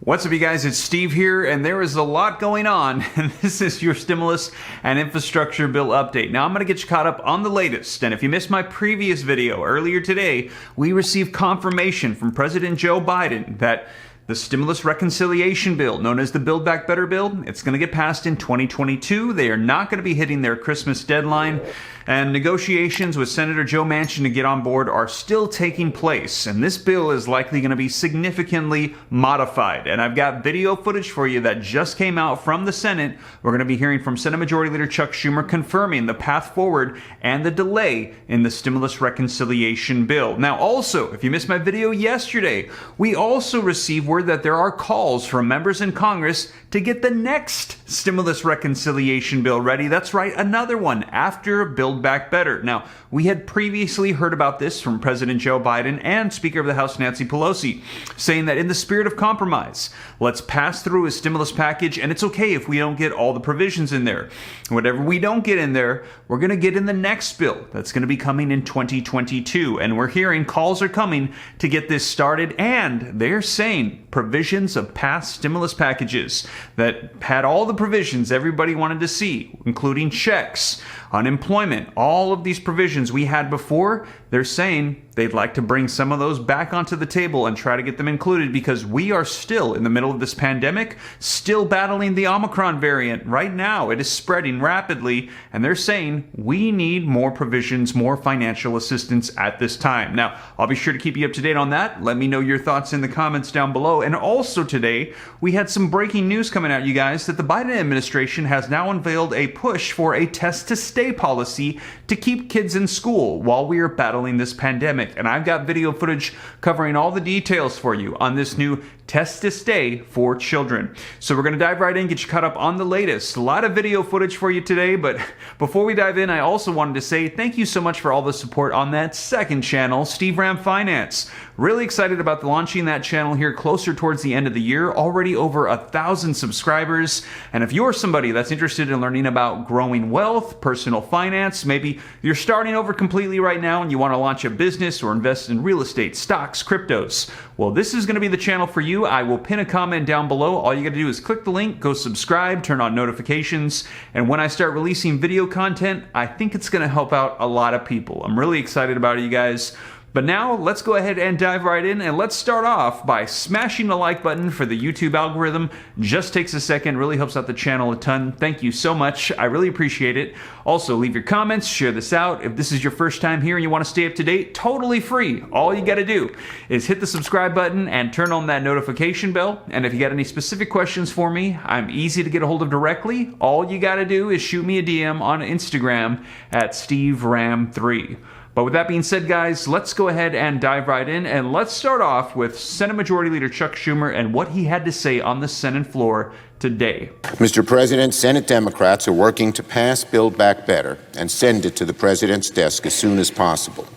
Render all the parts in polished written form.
What's up, you guys? It's Steve here, and there is a lot going on, and this is your stimulus and infrastructure bill update. Now, I'm going to get you caught up on the latest, and if you missed my previous video earlier today, we received confirmation from President Joe Biden that the stimulus reconciliation bill, known as the Build Back Better bill, it's going to get passed in 2022. They are not going to be hitting their Christmas deadline, and negotiations with Senator Joe Manchin to get on board are still taking place, and this bill is likely going to be significantly modified. And I've got video footage for you that just came out from the Senate. We're going to be hearing from Senate Majority Leader Chuck Schumer confirming the path forward and the delay in the stimulus reconciliation bill. Now, also, if you missed my video yesterday, we also received word that there are calls from members in Congress to get the next stimulus reconciliation bill ready. That's right, another one after Build Back Better. Now, we had previously heard about this from President Joe Biden and Speaker of the House Nancy Pelosi, saying that in the spirit of compromise, let's pass through a stimulus package, and it's okay if we don't get all the provisions in there. Whatever we don't get in there, we're going to get in the next bill that's going to be coming in 2022. And we're hearing calls are coming to get this started, and they're saying provisions of past stimulus packages that had all the provisions everybody wanted to see, including checks, unemployment, all of these provisions we had before, they're saying they'd like to bring some of those back onto the table and try to get them included, because we are still in the middle of this pandemic, still battling the Omicron variant. Right now, it is spreading rapidly, and they're saying we need more provisions, more financial assistance at this time. Now, I'll be sure to keep you up to date on that. Let me know your thoughts in the comments down below. And also today, we had some breaking news coming out, you guys, that the Biden administration has now unveiled a push for a test-to-stay policy to keep kids in school while we are battling this pandemic. And I've got video footage covering all the details for you on this new test to stay for children. So we're going to dive right in, get you caught up on the latest. A lot of video footage for you today, but before we dive in, I also wanted to say thank you so much for all the support on that second channel, Steve Ram Finance. Really excited about launching that channel here closer towards the end of the year. Already over 1,000 subscribers. And if you're somebody that's interested in learning about growing wealth, personal finance, maybe you're starting over completely right now and you want to launch a business or invest in real estate, stocks, cryptos, well, this is going to be the channel for you. I will pin a comment down below. All you got to do is click the link, go subscribe, turn on notifications, and when I start releasing video content, I think it's going to help out a lot of people. I'm really excited about it, you guys. But now, let's go ahead and dive right in, and let's start off by smashing the like button for the YouTube algorithm. Just takes a second, really helps out the channel a ton. Thank you so much. I really appreciate it. Also, leave your comments, share this out. If this is your first time here and you want to stay up to date, totally free. All you got to do is hit the subscribe button and turn on that notification bell. And if you got any specific questions for me, I'm easy to get a hold of directly. All you got to do is shoot me a DM on Instagram at SteveRam3. But with that being said, guys, let's go ahead and dive right in, and let's start off with Senate Majority Leader Chuck Schumer and what he had to say on the Senate floor today. Mr. President, Senate Democrats are working to pass Build Back Better and send it to the President's desk as soon as possible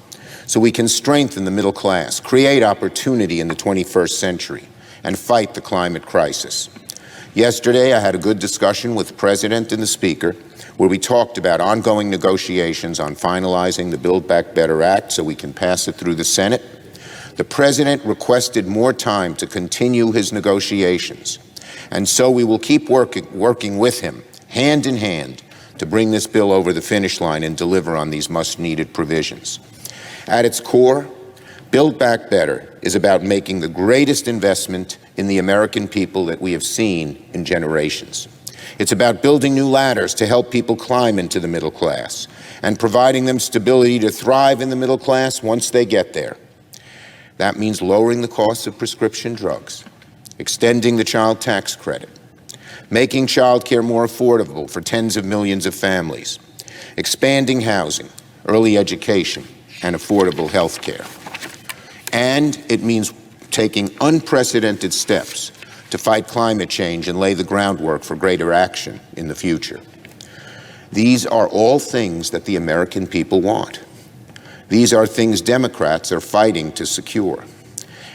so we can strengthen the middle class, create opportunity in the 21st century, and fight the climate crisis. Yesterday, I had a good discussion with the President and the Speaker where we talked about ongoing negotiations on finalizing the Build Back Better Act so we can pass it through the Senate. The President requested more time to continue his negotiations, and so we will keep working with him, hand in hand, to bring this bill over the finish line and deliver on these much-needed provisions. At its core, Build Back Better is about making the greatest investment in the American people that we have seen in generations. It's about building new ladders to help people climb into the middle class and providing them stability to thrive in the middle class once they get there. That means lowering the cost of prescription drugs, extending the child tax credit, making childcare more affordable for tens of millions of families, expanding housing, early education, and affordable health care. And it means taking unprecedented steps to fight climate change and lay the groundwork for greater action in the future. These are all things that the American people want. These are things Democrats are fighting to secure.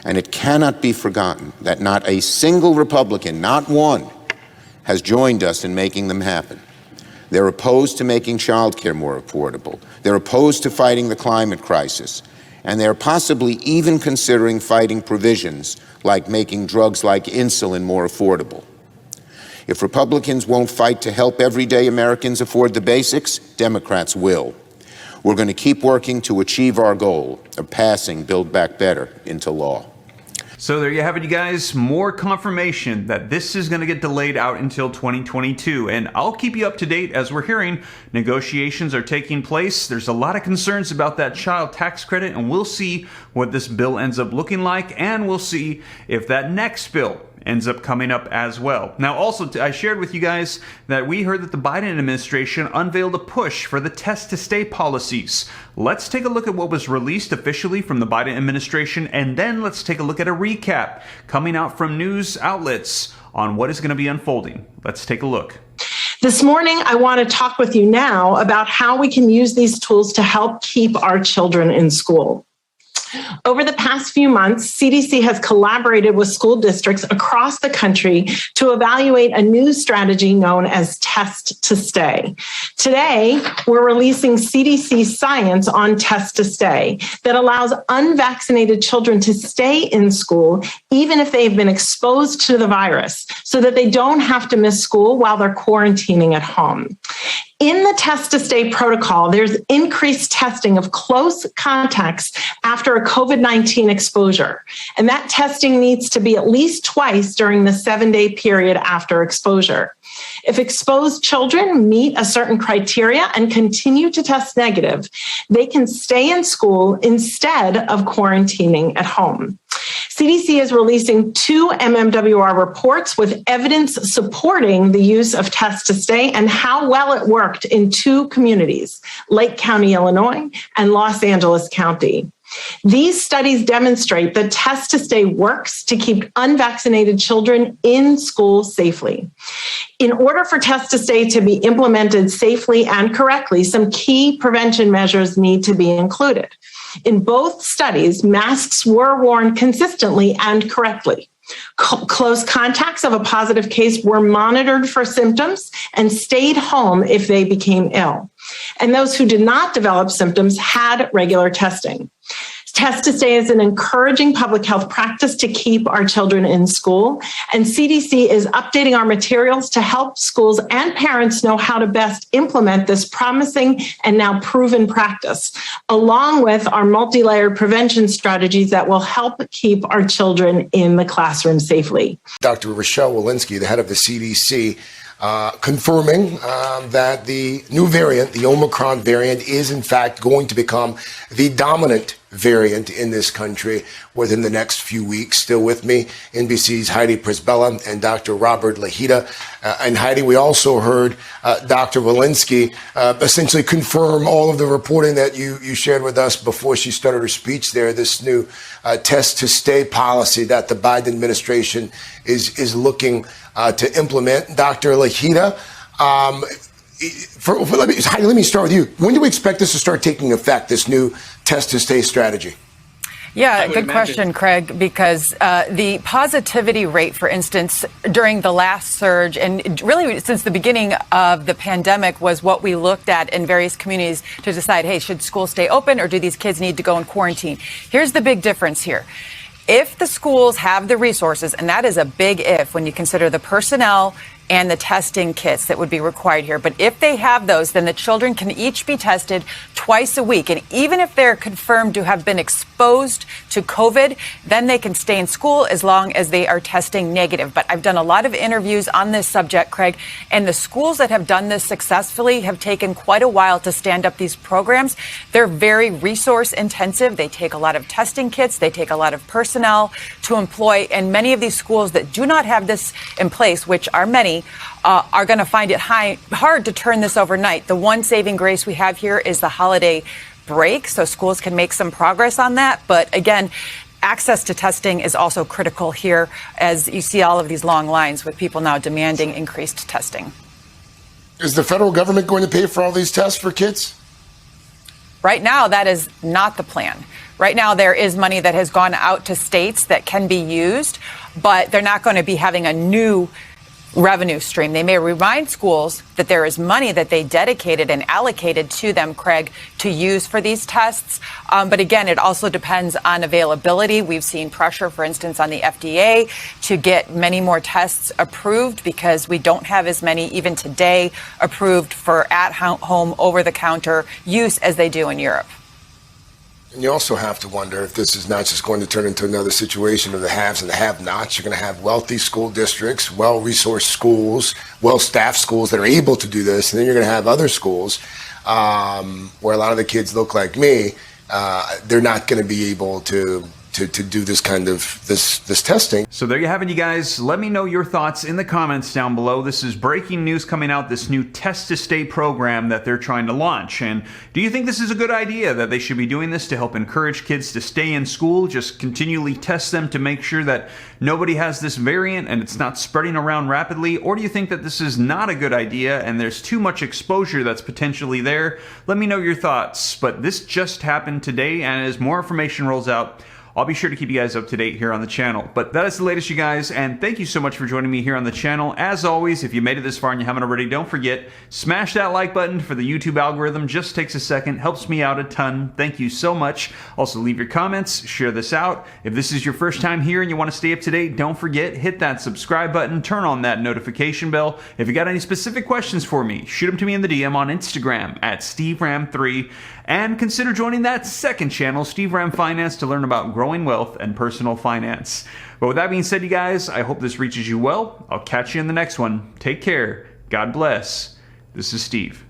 And it cannot be forgotten that not a single Republican, not one, has joined us in making them happen. They're opposed to making childcare more affordable. They're opposed to fighting the climate crisis. And they're possibly even considering fighting provisions like making drugs like insulin more affordable. If Republicans won't fight to help everyday Americans afford the basics, Democrats will. We're going to keep working to achieve our goal of passing Build Back Better into law. So there you have it, you guys. More confirmation that this is going to get delayed out until 2022. And I'll keep you up to date as we're hearing negotiations are taking place. There's a lot of concerns about that child tax credit, and we'll see what this bill ends up looking like, and we'll see if that next bill ends up coming up as well. Now, also, I shared with you guys that we heard that the Biden administration unveiled a push for the test-to-stay policies. Let's take a look at what was released officially from the Biden administration, and then let's take a look at a recap coming out from news outlets on what is going to be unfolding. Let's take a look. This morning, I want to talk with you now about how we can use these tools to help keep our children in school. Over the past few months, CDC has collaborated with school districts across the country to evaluate a new strategy known as Test to Stay. Today, we're releasing CDC science on Test to Stay that allows unvaccinated children to stay in school even if they've been exposed to the virus so that they don't have to miss school while they're quarantining at home. In the Test to Stay protocol, there's increased testing of close contacts after a COVID-19 exposure. And that testing needs to be at least twice during the 7-day period after exposure. If exposed children meet a certain criteria and continue to test negative, they can stay in school instead of quarantining at home. CDC is releasing 2 MMWR reports with evidence supporting the use of Test to Stay and how well it worked in 2 communities, Lake County, Illinois, and Los Angeles County. These studies demonstrate that Test to Stay works to keep unvaccinated children in school safely. In order for Test to Stay to be implemented safely and correctly, some key prevention measures need to be included. In both studies, masks were worn consistently and correctly. Close contacts of a positive case were monitored for symptoms and stayed home if they became ill. And those who did not develop symptoms had regular testing. Test to Stay is an encouraging public health practice to keep our children in school, and CDC is updating our materials to help schools and parents know how to best implement this promising and now proven practice, along with our multi-layered prevention strategies that will help keep our children in the classroom safely. Dr. Rochelle Walensky, the head of the CDC, confirming that the new variant, the Omicron variant, is in fact going to become the dominant variant in this country within the next few weeks. Still with me, NBC's Heidi Prisbilla and Dr. Robert Lahita. And Heidi, we also heard Dr. Walensky essentially confirm all of the reporting that you shared with us before she started her speech there, this new Test to Stay policy that the Biden administration is looking to implement. Dr. Lahita, Heidi, let me start with you. When do we expect this to start taking effect, this new Test to Stay strategy? Yeah, good question, Craig, because the positivity rate, for instance, during the last surge and really since the beginning of the pandemic was what we looked at in various communities to decide, hey, should schools stay open or do these kids need to go in quarantine? Here's the big difference here. If the schools have the resources, and that is a big if when you consider the personnel and the testing kits that would be required here. But if they have those, then the children can each be tested twice a week. And even if they're confirmed to have been exposed to COVID, then they can stay in school as long as they are testing negative. But I've done a lot of interviews on this subject, Craig, and the schools that have done this successfully have taken quite a while to stand up these programs. They're very resource intensive. They take a lot of testing kits. They take a lot of personnel to employ. And many of these schools that do not have this in place, which are many, are going to find it hard to turn this overnight. The one saving grace we have here is the holiday break, so schools can make some progress on that. But again, access to testing is also critical here as you see all of these long lines with people now demanding increased testing. Is the federal government going to pay for all these tests for kids? Right now, that is not the plan. Right now, there is money that has gone out to states that can be used, but they're not going to be having a new revenue stream. They may remind schools that there is money that they dedicated and allocated to them, Craig, to use for these tests. But again, it also depends on availability. We've seen pressure, for instance, on the FDA to get many more tests approved because we don't have as many even today approved for at-home, over-the-counter use as they do in Europe. And you also have to wonder if this is not just going to turn into another situation of the haves and the have-nots. You're going to have wealthy school districts, well-resourced schools, well-staffed schools that are able to do this. And then you're going to have other schools where a lot of the kids look like me. They're not going to be able to do this kind of this testing. So there you have it, you guys. Let me know your thoughts in the comments down below. This is breaking news coming out, this new Test to Stay program that they're trying to launch. And do you think this is a good idea, that they should be doing this to help encourage kids to stay in school, just continually test them to make sure that nobody has this variant and it's not spreading around rapidly? Or do you think that this is not a good idea and there's too much exposure that's potentially there? Let me know your thoughts. But this just happened today, and as more information rolls out, I'll be sure to keep you guys up to date here on the channel. But that is the latest, you guys, and thank you so much for joining me here on the channel. As always, if you made it this far and you haven't already, don't forget, smash that like button for the YouTube algorithm. Just takes a second, helps me out a ton. Thank you so much. Also, leave your comments, share this out. If this is your first time here and you want to stay up to date, don't forget, hit that subscribe button, turn on that notification bell. If you got any specific questions for me, shoot them to me in the DM on Instagram at SteveRam3, and consider joining that second channel, Steve Ram Finance, to learn about growing wealth and personal finance. But with that being said, you guys, I hope this reaches you well. I'll catch you in the next one. Take care. God bless. This is Steve.